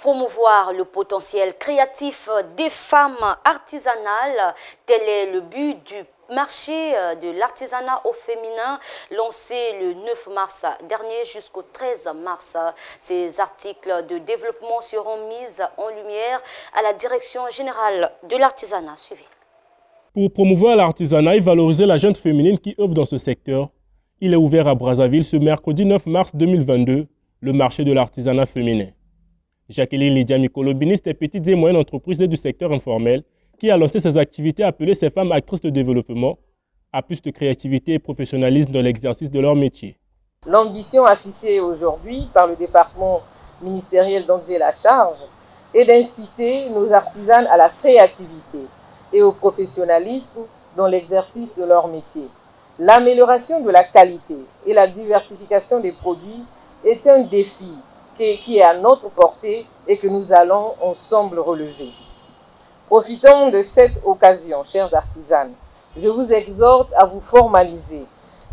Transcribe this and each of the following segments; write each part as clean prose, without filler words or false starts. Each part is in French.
Promouvoir le potentiel créatif des femmes artisanales, tel est le but du marché de l'artisanat au féminin lancé le 9 mars dernier jusqu'au 13 mars. Ces articles de développement seront mis en lumière à la direction générale de l'artisanat. Suivez. Pour promouvoir l'artisanat et valoriser la gente féminine qui œuvre dans ce secteur, il est ouvert à Brazzaville ce mercredi 9 mars 2022, le marché de l'artisanat féminin. Jacqueline Lydia Mikolobiniste des petites et moyennes entreprises et du secteur informel qui a lancé ses activités appelées ses femmes actrices de développement à plus de créativité et professionnalisme dans l'exercice de leur métier. L'ambition affichée aujourd'hui par le département ministériel dont j'ai la charge est d'inciter nos artisanes à la créativité et au professionnalisme dans l'exercice de leur métier. L'amélioration de la qualité et la diversification des produits est un défi qui est à notre portée et que nous allons ensemble relever. Profitons de cette occasion, chers artisanes. Je vous exhorte à vous formaliser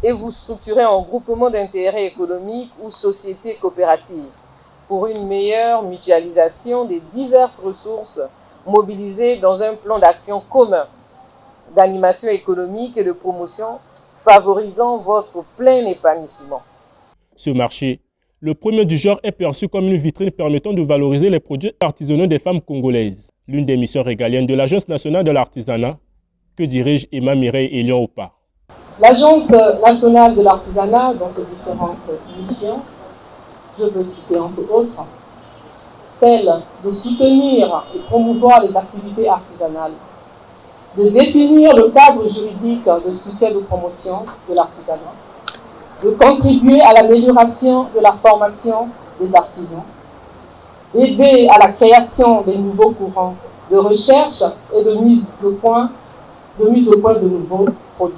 et vous structurer en groupement d'intérêt économique ou société coopérative pour une meilleure mutualisation des diverses ressources mobilisées dans un plan d'action commun d'animation économique et de promotion favorisant votre plein épanouissement. Ce marché, le premier du genre, est perçu comme une vitrine permettant de valoriser les produits artisanaux des femmes congolaises. L'une des missions régaliennes de l'Agence nationale de l'artisanat que dirige Emma Mireille Elion Opa. L'Agence nationale de l'artisanat, dans ses différentes missions, je peux citer entre autres, celle de soutenir et promouvoir les activités artisanales, de définir le cadre juridique de soutien de promotion de l'artisanat, de contribuer à l'amélioration de la formation des artisans, d'aider à la création des nouveaux courants de recherche et de mise au point de nouveaux produits.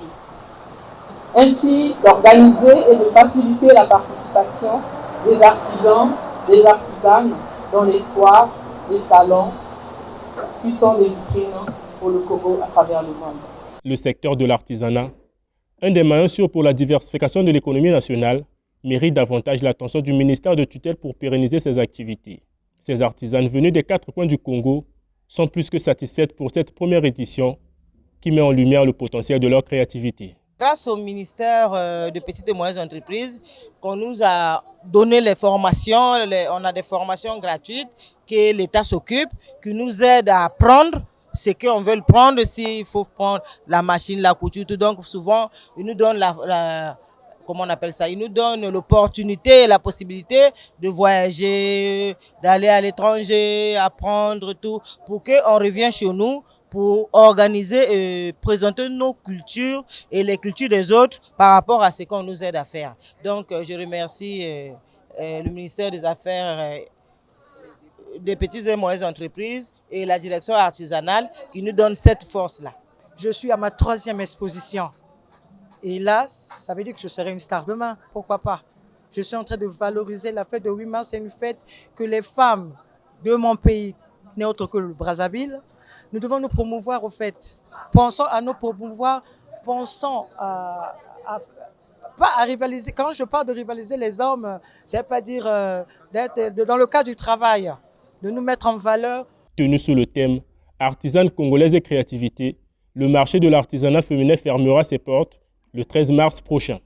Ainsi, d'organiser et de faciliter la participation des artisans, des artisanes dans les foires, les salons, qui sont des vitrines pour le Congo à travers le monde. Le secteur de l'artisanat, un des maillons sûrs pour la diversification de l'économie nationale, mérite davantage l'attention du ministère de tutelle pour pérenniser ses activités. Ces artisanes venues des 4 coins du Congo sont plus que satisfaites pour cette première édition qui met en lumière le potentiel de leur créativité. Grâce au ministère de petites et moyennes entreprises, qu'on nous a donné les formations, on a des formations gratuites que l'État s'occupe, qui nous aide à apprendre ce qu'on veut prendre, s'il faut prendre la machine, la couture, tout. Donc souvent, ils nous donnent comment on appelle ça, ils nous donnent l'opportunité, la possibilité de voyager, d'aller à l'étranger, apprendre tout, pour qu'on revienne chez nous, pour organiser et présenter nos cultures et les cultures des autres par rapport à ce qu'on nous aide à faire. Donc je remercie le ministère des Affaires des petites et moyennes entreprises et la direction artisanale qui nous donne cette force-là. Je suis à ma 3e exposition. Et là, ça veut dire que je serai une star demain. Pourquoi pas? Je suis en train de valoriser la fête de 8 mars. C'est une fête que les femmes de mon pays, n'est autre que le Brazzaville, nous devons nous promouvoir au fait. Pensons à nous promouvoir, pensons pas à rivaliser. Quand je parle de rivaliser les hommes, c'est pas dire d'être dans le cadre du travail, de nous mettre en valeur. Tenu sous le thème Artisanes congolaises et créativité, le marché de l'artisanat féminin fermera ses portes le 13 mars prochain.